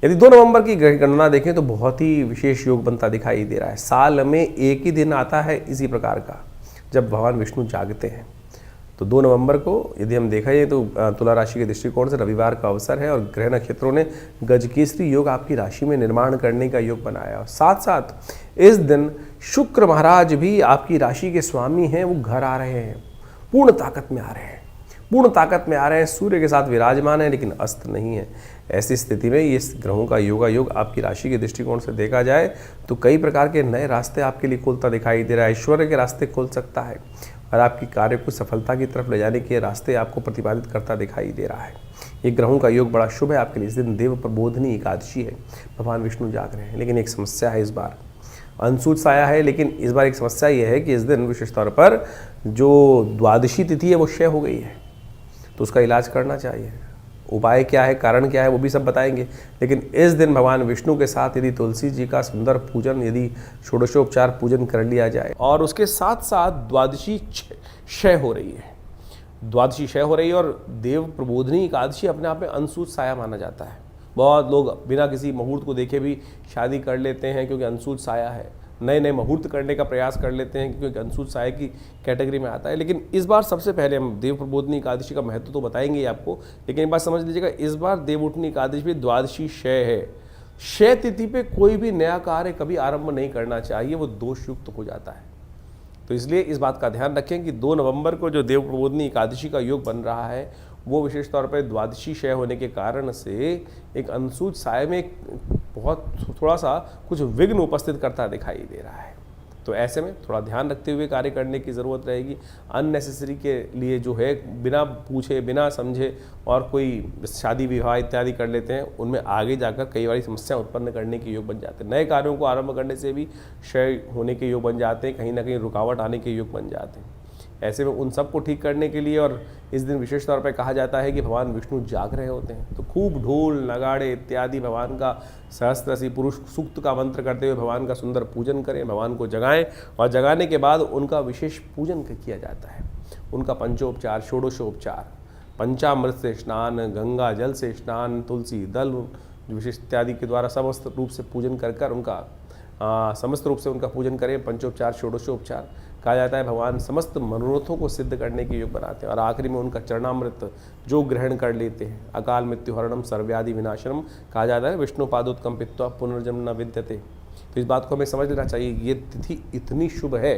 यदि 2 नवंबर की गणना देखें तो बहुत ही विशेष योग बनता दिखाई दे रहा है। साल में एक ही दिन आता है इसी प्रकार का जब भगवान विष्णु जागते हैं। तो 2 नवंबर को यदि हम देखा जाए तो तुला राशि के दृष्टिकोण से रविवार का अवसर है और ग्रह नक्षत्रों ने गजकेसरी योग आपकी राशि में निर्माण करने का योग बनाया। और साथ साथ इस दिन शुक्र महाराज भी आपकी राशि के स्वामी हैं, वो घर आ रहे हैं, पूर्ण ताकत में आ रहे हैं, पूर्ण ताकत में आ रहे हैं, सूर्य के साथ विराजमान है लेकिन अस्त नहीं है। ऐसी स्थिति में इस ग्रहों का योगा योग आपकी राशि के दृष्टिकोण से देखा जाए तो कई प्रकार के नए रास्ते आपके लिए खुलता दिखाई दे रहा है। ऐश्वर्य के रास्ते खुल सकता है और आपकी कार्य को सफलता की तरफ ले जाने के रास्ते आपको प्रतिपादित करता दिखाई दे रहा है। ये ग्रहों का योग बड़ा शुभ है आपके लिए। इस दिन देव प्रबोधनी एकादशी है, भगवान विष्णु जाग रहे हैं। लेकिन एक समस्या है, इस बार अंशुत साया है, लेकिन इस बार एक समस्या ये है कि इस दिन विशेष तौर पर जो द्वादशी तिथि है वो क्षय हो गई है, तो उसका इलाज करना चाहिए। उपाय क्या है, कारण क्या है, वो भी सब बताएंगे। लेकिन इस दिन भगवान विष्णु के साथ यदि तुलसी जी का सुंदर पूजन, यदि षोडशोपचार पूजन कर लिया जाए और उसके साथ साथ द्वादशी क्षय हो रही है, द्वादशी क्षय हो रही है और देव प्रबोधनी एकादशी अपने आप में अंशुत साया माना जाता है। बहुत लोग बिना किसी मुहूर्त को देखे भी शादी कर लेते हैं क्योंकि अंशुत साया है, नए नए मुहूर्त करने का प्रयास कर लेते हैं क्योंकि अंशुत साया की कैटेगरी में आता है। लेकिन इस बार सबसे पहले हम देव प्रबोधनी एकादशी का महत्व तो बताएंगे ही आपको, लेकिन एक बात समझ लीजिएगा, इस बार देवउठनी एकादशी भी द्वादशी क्षय है। क्षय तिथि पे कोई भी नया कार्य कभी आरंभ नहीं करना चाहिए, वो दोषयुक्त हो जाता है। तो इसलिए इस बात का ध्यान रखें कि 2 नवंबर को जो देव प्रबोधनी एकादशी का योग बन रहा है वो विशेष तौर पर द्वादशी क्षय होने के कारण से एक अंशुत साय में एक बहुत थोड़ा सा कुछ विघ्न उपस्थित करता दिखाई दे रहा है। तो ऐसे में थोड़ा ध्यान रखते हुए कार्य करने की ज़रूरत रहेगी। अननेसेसरी के लिए जो है बिना पूछे बिना समझे और कोई शादी विवाह इत्यादि कर लेते हैं, उनमें आगे जाकर कई बार समस्या उत्पन्न करने के योग बन जाते हैं। नए कार्यों को आरंभ करने से भी क्षय होने के योग बन जाते हैं, कहीं ना कहीं रुकावट आने के योग बन जाते हैं। ऐसे में उन सबको ठीक करने के लिए और इस दिन विशेष तौर पर कहा जाता है कि भगवान विष्णु जाग रहे होते हैं, तो खूब ढोल नगाड़े इत्यादि भगवान का सहस्त्रसी पुरुष सूक्त का मंत्र करते हुए भगवान का सुंदर पूजन करें, भगवान को जगाएं और जगाने के बाद उनका विशेष पूजन किया जाता है। उनका पंचोपचार, षोडशोपचार, पंचामृत से स्नान, गंगा जल से स्नान, तुलसी दल विशेष इत्यादि के द्वारा समस्त रूप से पूजन कर उनका समस्त रूप से उनका पूजन करें। पंचोपचार, षोडशोपचार कहा जाता है भगवान समस्त मनोरथों को सिद्ध करने के योग बनाते हैं और आखिरी में उनका चरणामृत जो ग्रहण कर लेते हैं, अकाल मृत्यु हरणम सर्वव्याधि विनाशनम कहा जाता है, विष्णु पादोत्कम पित्वा पुनर्जन्म न विद्यते। तो इस बात को हमें समझ लेना चाहिए, ये तिथि इतनी शुभ है